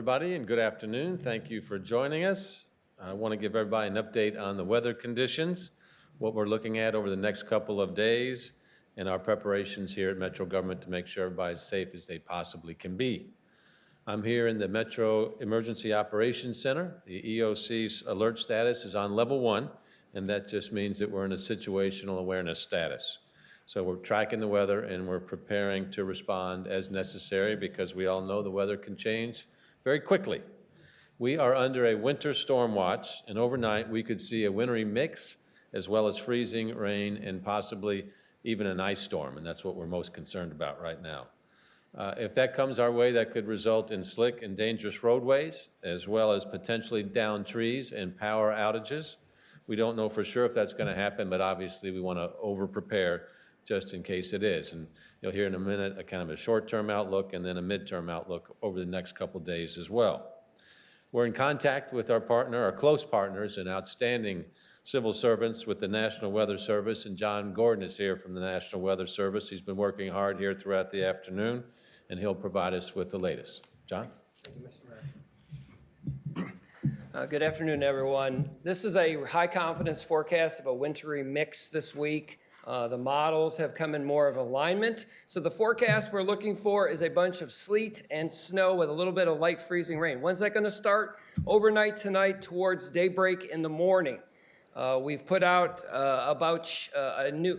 everybody, and good afternoon. Thank you for joining us. I want to give everybody an update on the weather conditions, what we're looking at over the next couple of days, and our preparations here at Metro Government to make sure everybody's safe as they possibly can be. I'm here in the Metro Emergency Operations Center. The EOC's alert status is on level 1, and that just means that we're in a situational awareness status. So we're tracking the weather and we're preparing to respond as necessary because we all know the weather can change very quickly. We are under a winter storm watch, and overnight we could see a wintry mix as well as freezing rain and possibly even an ice storm, and that's what we're most concerned about right now. If that comes our way, that could result in slick and dangerous roadways as well as potentially downed trees and power outages. We don't know for sure if that's going to happen, but obviously we want to over-prepare just in case it is. And you'll hear in a minute a kind of a short-term outlook and then a midterm outlook over the next couple days as well. We're in contact with our partner, our close partners and outstanding civil servants with the National Weather Service, and John Gordon is here from the National Weather Service. He's been working hard here throughout the afternoon, and he'll provide us with the latest. John? Thank you, Mr. Mayor. Good afternoon, everyone. This is a high confidence forecast of a wintry mix this week. The models have come in more of alignment. So the forecast we're looking for is a bunch of sleet and snow with a little bit of light freezing rain. When's that going to start? Overnight tonight towards daybreak in the morning. We've put out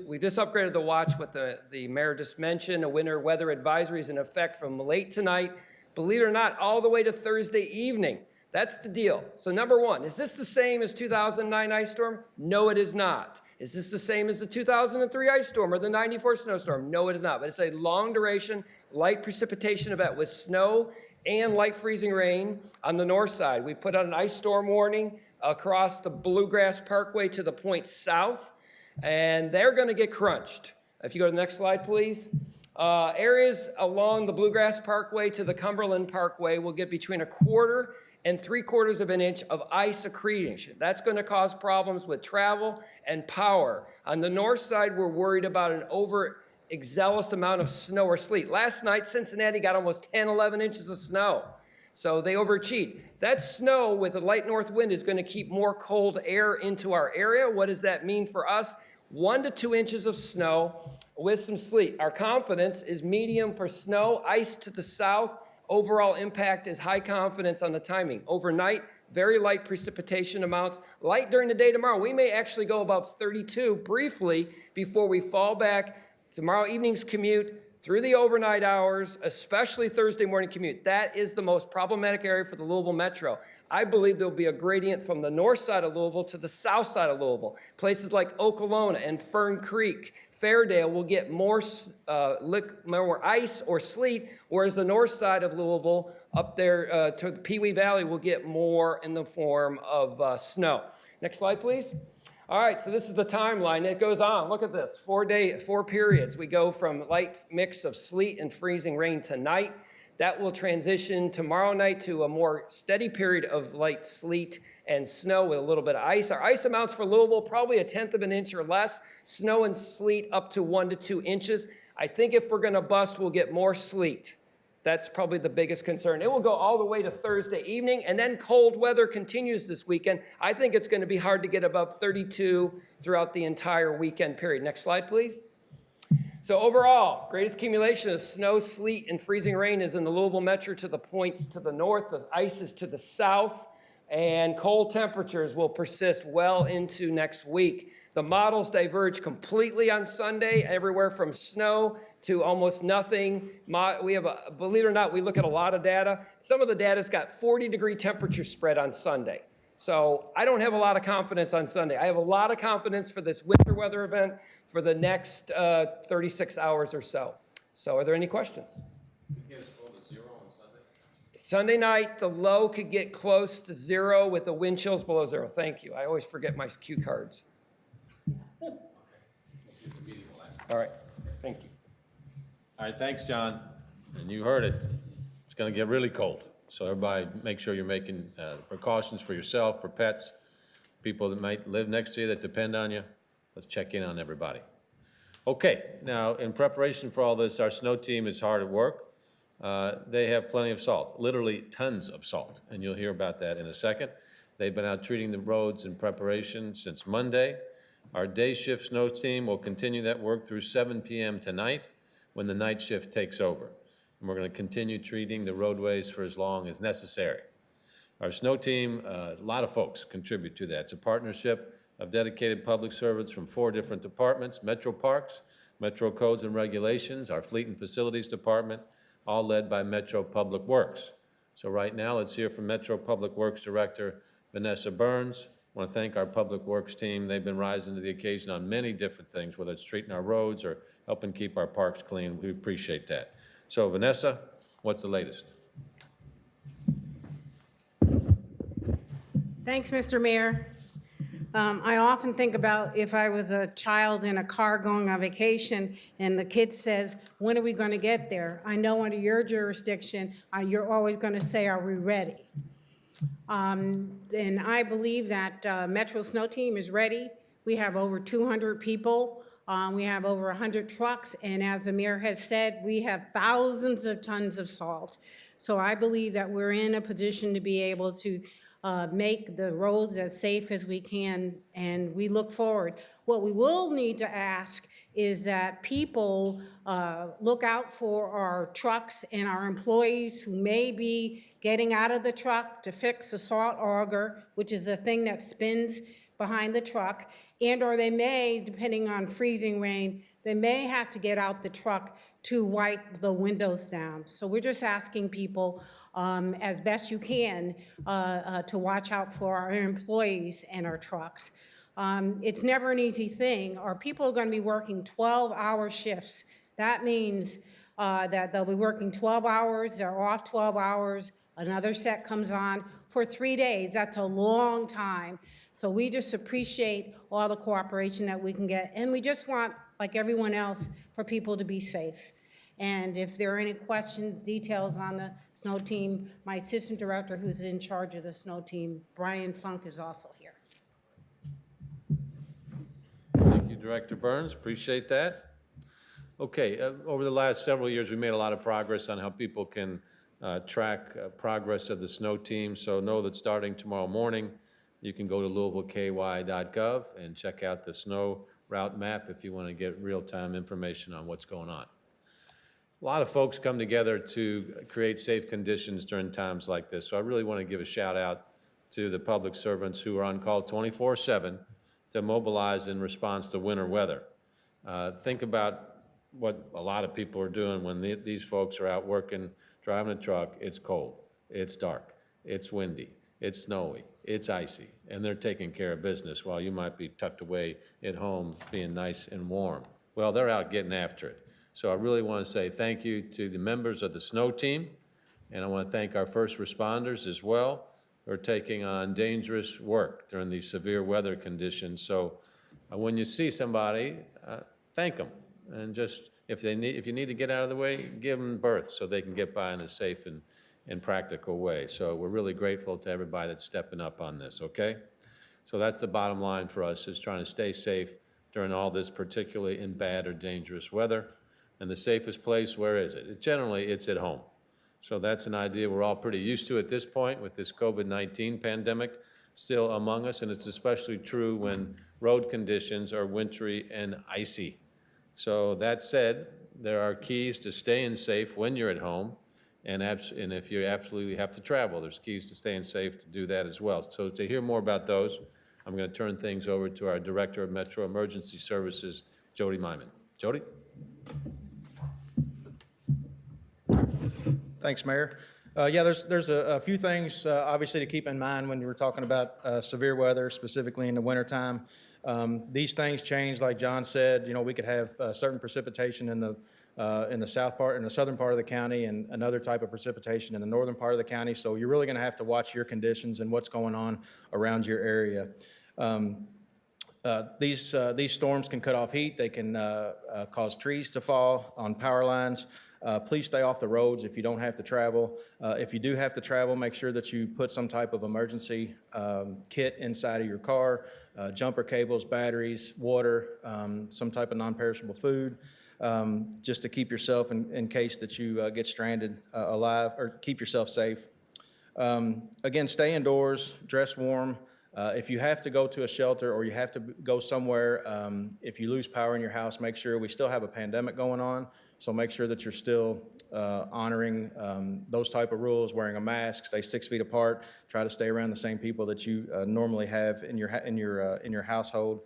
we just upgraded the watch, what the mayor just mentioned. A winter weather advisory is in effect from late tonight, believe it or not, all the way to Thursday evening. That's the deal. So number one, is this the same as 2009 ice storm? No, it is not. Is this the same as the 2003 ice storm or the 94 snowstorm? No, it is not. But it's a long duration, light precipitation event with snow and light freezing rain on the north side. We put out an ice storm warning across the Bluegrass Parkway to the point south, and they're going to get crunched. If you go to the next slide, please. Areas along the Bluegrass Parkway to the Cumberland Parkway will get between 1/4 and 3/4 of an inch of ice accretion. That's going to cause problems with travel and power. On the north side, we're worried about an overzealous amount of snow or sleet. Last night, Cincinnati got almost 10, 11 inches of snow. So they overachieved. That snow with a light north wind is going to keep more cold air into our area. What does that mean for us? 1 to 2 inches of snow with some sleet. Our confidence is medium for snow, ice to the south. Overall impact is high confidence on the timing. Overnight, very light precipitation amounts. Light during the day tomorrow. We may actually go above 32 briefly before we fall back. Tomorrow evening's commute through the overnight hours, especially Thursday morning commute. That is the most problematic area for the Louisville Metro. I believe there'll be a gradient from the north side of Louisville to the south side of Louisville. Places like Okolona and Fern Creek, Fairdale will get more ice or sleet, whereas the north side of Louisville up there to the Pee Wee Valley will get more in the form of snow. Next slide, please. All right, so this is the timeline. It goes on. Look at this. 4 periods. We go from light mix of sleet and freezing rain tonight. That will transition tomorrow night to a more steady period of light sleet and snow with a little bit of ice. Our ice amounts for Louisville, probably 1/10 of an inch or less. Snow and sleet up to 1 to 2 inches. I think if we're going to bust, we'll get more sleet. That's probably the biggest concern. It will go all the way to Thursday evening, and then cold weather continues this weekend. I think it's going to be hard to get above 32 throughout the entire weekend period. Next slide, please. So overall, greatest accumulation of snow, sleet, and freezing rain is in the Louisville Metro to the points to the north. The ice is to the south, and cold temperatures will persist well into next week. The models diverge completely on Sunday, everywhere from snow to almost nothing. Believe it or not, we look at a lot of data. Some of the data's got 40-degree temperature spread on Sunday. So I don't have a lot of confidence on Sunday. I have a lot of confidence for this winter weather event for the next 36 hours or so. So are there any questions? Sunday night, the low could get close to 0 with the wind chills below 0. Thank you. I always forget my cue cards. All right. Thank you. All right, thanks, John. And you heard it. It's going to get really cold. So everybody make sure you're making precautions for yourself, for pets, people that might live next to you that depend on you. Let's check in on everybody. Okay, now in preparation for all this, our snow team is hard at work. they have plenty of salt, literally tons of salt, and you'll hear about that in a second. They've been out treating the roads in preparation since Monday. Our day shift snow team will continue that work through 7 p.m. tonight when the night shift takes over. And we're going to continue treating the roadways for as long as necessary. Our snow team, a lot of folks contribute to that. It's a partnership of dedicated public servants from 4 different departments: Metro Parks, Metro Codes and Regulations, our Fleet and Facilities Department, all led by Metro Public Works. So right now, let's hear from Metro Public Works Director Vanessa Burns. I want to thank our Public Works team. They've been rising to the occasion on many different things, whether it's treating our roads or helping keep our parks clean. We appreciate that. So Vanessa, what's the latest? Thanks, Mr. Mayor. I often think about if I was a child in a car going on vacation and the kid says, when are we going to get there? I know under your jurisdiction, you're always going to say, are we ready? And I believe that Metro Snow Team is ready. We have over 200 people. We have over 100 trucks. And as the mayor has said, we have thousands of tons of salt. So I believe that we're in a position to be able to make the roads as safe as we can, and we look forward. What we will need to ask is that people look out for our trucks and our employees who may be getting out of the truck to fix the salt auger, which is the thing that spins behind the truck, and or they may, depending on freezing rain, they may have to get out the truck to wipe the windows down. So we're just asking people as best you can to watch out for our employees and our trucks. It's never an easy thing. Our people are going to be working 12-hour shifts. That means that they'll be working 12 hours, they're off 12 hours, another set comes on for 3 days. That's a long time. So we just appreciate all the cooperation that we can get. And we just want, like everyone else, for people to be safe. And if there are any questions, details on the snow team, my assistant director who's in charge of the snow team, Brian Funk, is also here. Thank you, Director Burns. Appreciate that. Okay, over the last several years, we made a lot of progress on how people can track progress of the snow team. So know that starting tomorrow morning, you can go to louisvilleky.gov and check out the snow route map if you want to get real-time information on what's going on. A lot of folks come together to create safe conditions during times like this. So I really want to give a shout out to the public servants who are on call 24/7 to mobilize in response to winter weather. Think about what a lot of people are doing when these folks are out working, driving a truck. It's cold, it's dark, it's windy, it's snowy, it's icy, and they're taking care of business while you might be tucked away at home being nice and warm. Well, they're out getting after it. So I really want to say thank you to the members of the snow team, and I want to thank our first responders as well who are taking on dangerous work during these severe weather conditions. So when you see somebody, thank them, and just if you need to get out of the way, give them berth so they can get by in a safe and practical way. So we're really grateful to everybody that's stepping up on this, okay? So that's the bottom line for us, is trying to stay safe during all this, particularly in bad or dangerous weather. And the safest place, where is it? Generally, it's at home. So that's an idea we're all pretty used to at this point with this COVID-19 pandemic still among us, and it's especially true when road conditions are wintry and icy. So that said, there are keys to staying safe when you're at home, and if you absolutely have to travel, there's keys to staying safe to do that as well. So to hear more about those, I'm going to turn things over to our Director of Metro Emergency Services, Jody Myman. Jody? Thanks, Mayor. Yeah, there's a few things, obviously, to keep in mind when you're talking about severe weather, specifically in the wintertime. These things change, like John said. You know, we could have certain precipitation in the southern part of the county, and another type of precipitation in the northern part of the county. So you're really going to have to watch your conditions and what's going on around your area. These storms can cut off heat. They can cause trees to fall on power lines. Please stay off the roads if you don't have to travel. If you do have to travel, make sure that you put some type of emergency kit inside of your car, jumper cables, batteries, water, some type of non-perishable food. just to keep yourself in case that you get stranded alive, or keep yourself safe. Again, stay indoors, dress warm. If you have to go to a shelter or you have to go somewhere, if you lose power in your house, make sure we still have a pandemic going on. So make sure that you're still honoring those type of rules, wearing a mask, stay 6 feet apart, try to stay around the same people that you normally have in your household.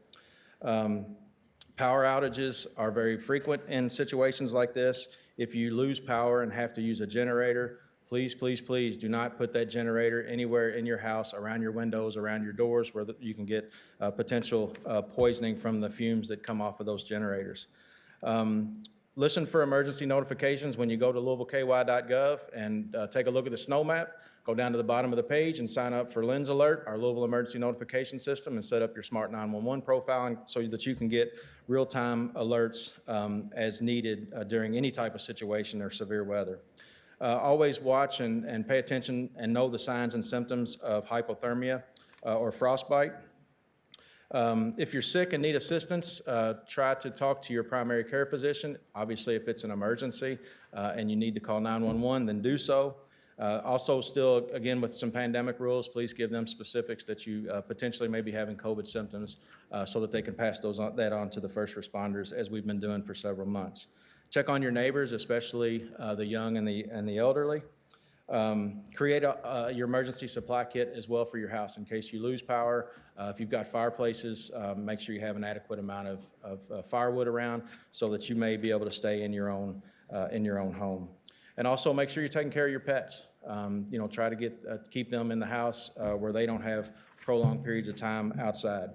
Power outages are very frequent in situations like this. If you lose power and have to use a generator, please, please, please do not put that generator anywhere in your house, around your windows, around your doors, where you can get potential poisoning from the fumes that come off of those generators. Listen for emergency notifications when you go to louisvilleky.gov and take a look at the snow map. Go down to the bottom of the page and sign up for Lens Alert, our Louisville emergency notification system, and set up your Smart 911 profile so that you can get real-time alerts as needed during any type of situation or severe weather. Always watch and pay attention and know the signs and symptoms of hypothermia or frostbite. If you're sick and need assistance, try to talk to your primary care physician. Obviously, if it's an emergency and you need to call 911, then do so. Also, still, again, with some pandemic rules, please give them specifics that you potentially may be having COVID symptoms so that they can pass that on to the first responders, as we've been doing for several months. Check on your neighbors, especially the young and the elderly. Create your emergency supply kit as well for your house in case you lose power. If you've got fireplaces, make sure you have an adequate amount of firewood around so that you may be able to stay in your own home. And also make sure you're taking care of your pets. Try to keep them in the house where they don't have prolonged periods of time outside.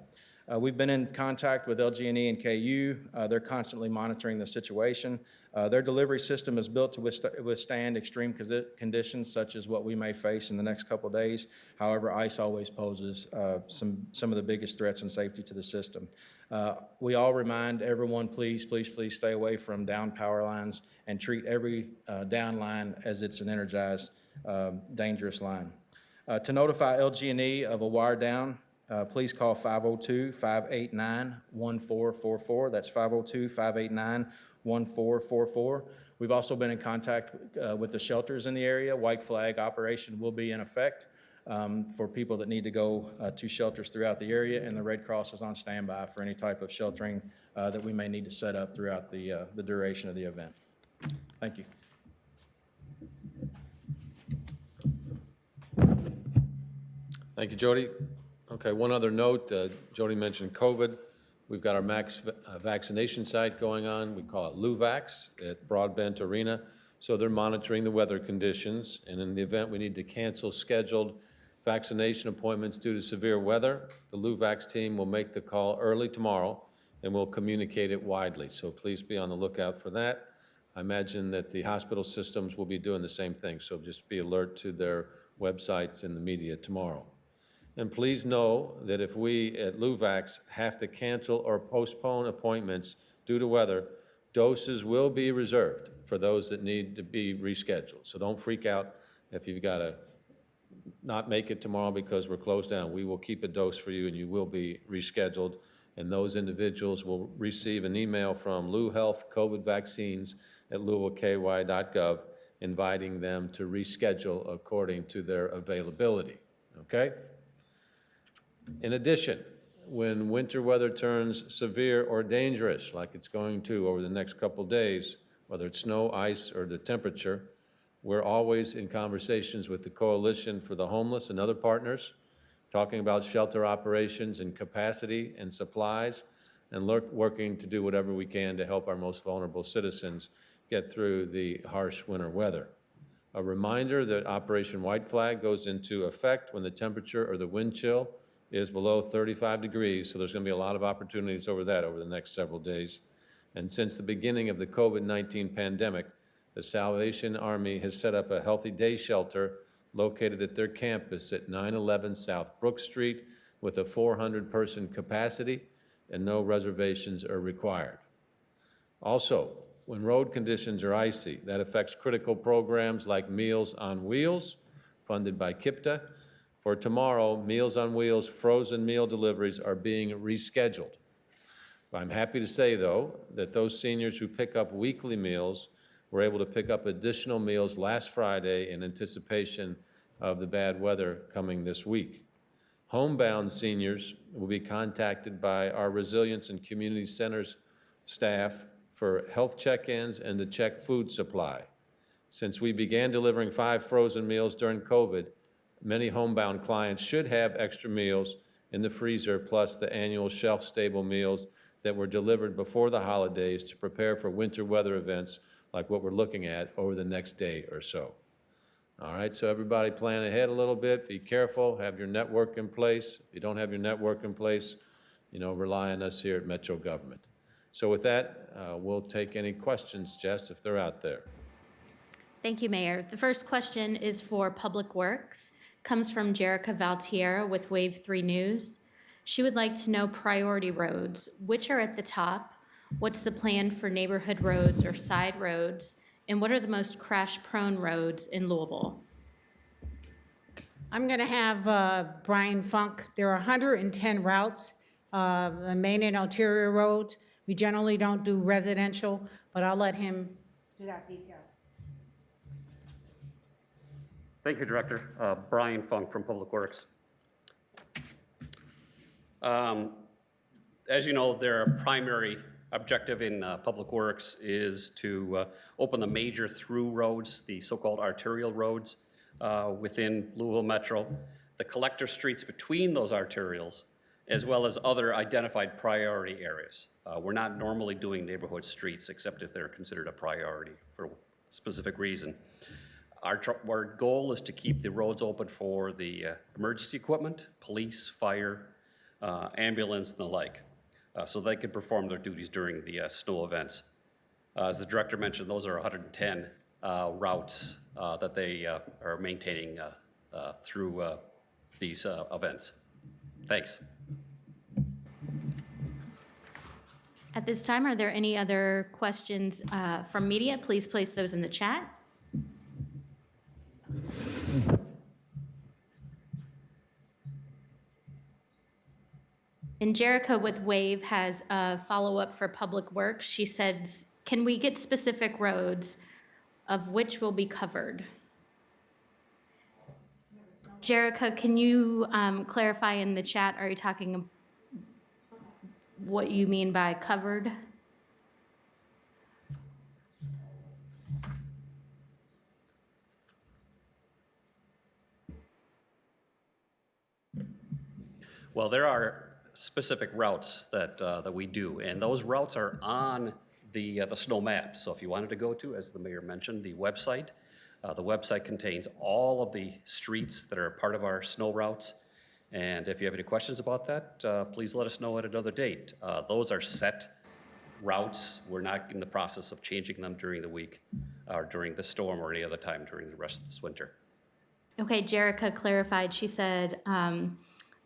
We've been in contact with LG&E and KU. They're constantly monitoring the situation. Their delivery system is built to withstand extreme conditions such as what we may face in the next couple of days. However, ice always poses some of the biggest threats and safety to the system. We all remind everyone, please, please, please stay away from down power lines and treat every down line as it's an energized, dangerous line. To notify LG&E of a wire down, please call 502-589-1444. That's 502-589-1444. We've also been in contact with the shelters in the area. White flag operation will be in effect for people that need to go to shelters throughout the area, and the Red Cross is on standby for any type of sheltering that we may need to set up throughout the duration of the event. Thank you. Thank you, Jody. Okay, one other note, Jody mentioned COVID. We've got our max vaccination site going on. We call it LouVax at Broadbent Arena. So they're monitoring the weather conditions, and in the event we need to cancel scheduled vaccination appointments due to severe weather, the LouVax team will make the call early tomorrow and will communicate it widely. So please be on the lookout for that. I imagine that the hospital systems will be doing the same thing, so just be alert to their websites and the media tomorrow. And please know that if we at LouVax have to cancel or postpone appointments due to weather, doses will be reserved for those that need to be rescheduled. So don't freak out if you've got to not make it tomorrow because we're closed down. We will keep a dose for you and you will be rescheduled. And those individuals will receive an email from Lou Health COVID Vaccines at louisvilleky.gov inviting them to reschedule according to their availability, okay? In addition, when winter weather turns severe or dangerous, like it's going to over the next couple days, whether it's snow, ice, or the temperature, we're always in conversations with the Coalition for the Homeless and other partners, talking about shelter operations and capacity and supplies, and working to do whatever we can to help our most vulnerable citizens get through the harsh winter weather. A reminder that Operation White Flag goes into effect when the temperature or the wind chill is below 35 degrees, so there's going to be a lot of opportunities over that over the next several days. And since the beginning of the COVID-19 pandemic, the Salvation Army has set up a Healthy Day shelter located at their campus at 911 South Brook Street with a 400-person capacity, and no reservations are required. Also, when road conditions are icy, that affects critical programs like Meals on Wheels, funded by KIPTA. For tomorrow, Meals on Wheels frozen meal deliveries are being rescheduled. I'm happy to say, though, that those seniors who pick up weekly meals were able to pick up additional meals last Friday in anticipation of the bad weather coming this week. Homebound seniors will be contacted by our Resilience and Community Centers staff for health check-ins and to check food supply. Since we began delivering 5 frozen meals during COVID, many homebound clients should have extra meals in the freezer, plus the annual shelf-stable meals that were delivered before the holidays to prepare for winter weather events like what we're looking at over the next day or so. All right, so everybody plan ahead a little bit, be careful, have your network in place. If you don't have your network in place, rely on us here at Metro Government. So with that, we'll take any questions, Jess, if they're out there. Thank you, Mayor. The first question is for Public Works. Comes from Jerica Valtiera with Wave 3 News. She would like to know priority roads. Which are at the top? What's the plan for neighborhood roads or side roads? And what are the most crash-prone roads in Louisville? I'm going to have Brian Funk. There are 110 routes, the main and arterial roads. We generally don't do residential, but I'll let him do that detail. Thank you, Director. Brian Funk from Public Works. As you know, their primary objective in Public Works is to open the major through roads, the so-called arterial roads within Louisville Metro, the collector streets between those arterials, as well as other identified priority areas. We're not normally doing neighborhood streets except if they're considered a priority for a specific reason. Our goal is to keep the roads open for the emergency equipment, police, fire, ambulance, and the like, so they can perform their duties during the snow events. As the director mentioned, those are 110 routes that they are maintaining through these events. Thanks. At this time, are there any other questions from media? Please place those in the chat. And Jerica with Wave has a follow-up for Public Works. She says, can we get specific roads of which will be covered? Jerica, can you clarify in the chat, are you talking what you mean by covered? Well, there are specific routes that we do, and those routes are on the snow map. So if you wanted to go to, as the mayor mentioned, the website contains all of the streets that are part of our snow routes. And if you have any questions about that, please let us know at another date. Those are set routes. We're not in the process of changing them during the week or during the storm or any other time during the rest of this winter. Okay, Jerica clarified. She said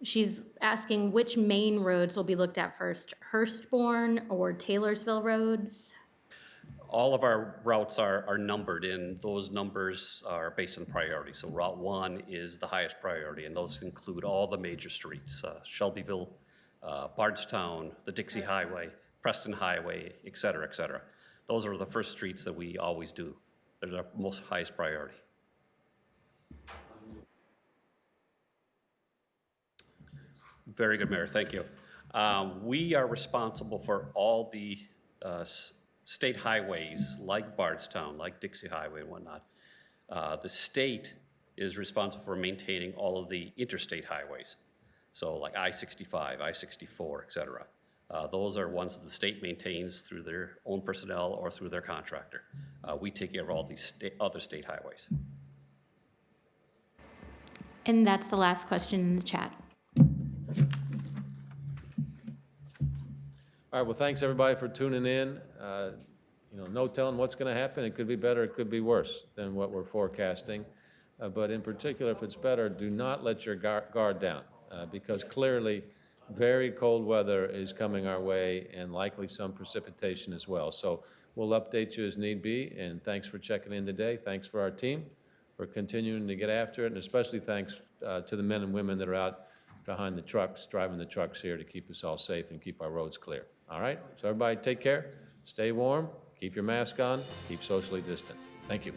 she's asking which main roads will be looked at first, Hurstbourne or Taylorsville roads? All of our routes are numbered, and those numbers are based on priority. So Route 1 is the highest priority, and those include all the major streets, Shelbyville, Bardstown, the Dixie Highway, Preston Highway, et cetera, et cetera. Those are the first streets that we always do. They're our most highest priority. Very good, Mayor, thank you. We are responsible for all the state highways like Bardstown, like Dixie Highway and whatnot. The state is responsible for maintaining all of the interstate highways. So like I-65, I-64, et cetera. Those are ones that the state maintains through their own personnel or through their contractor. We take care of all these other state highways. And that's the last question in the chat. All right, well, thanks, everybody, for tuning in. No telling what's going to happen. It could be better, it could be worse than what we're forecasting. But in particular, if it's better, do not let your guard down, because clearly very cold weather is coming our way and likely some precipitation as well. So we'll update you as need be, and thanks for checking in today. Thanks for our team for continuing to get after it, and especially thanks to the men and women that are out behind the trucks, driving the trucks here to keep us all safe and keep our roads clear. All right, so everybody take care, stay warm, keep your mask on, keep socially distant. Thank you.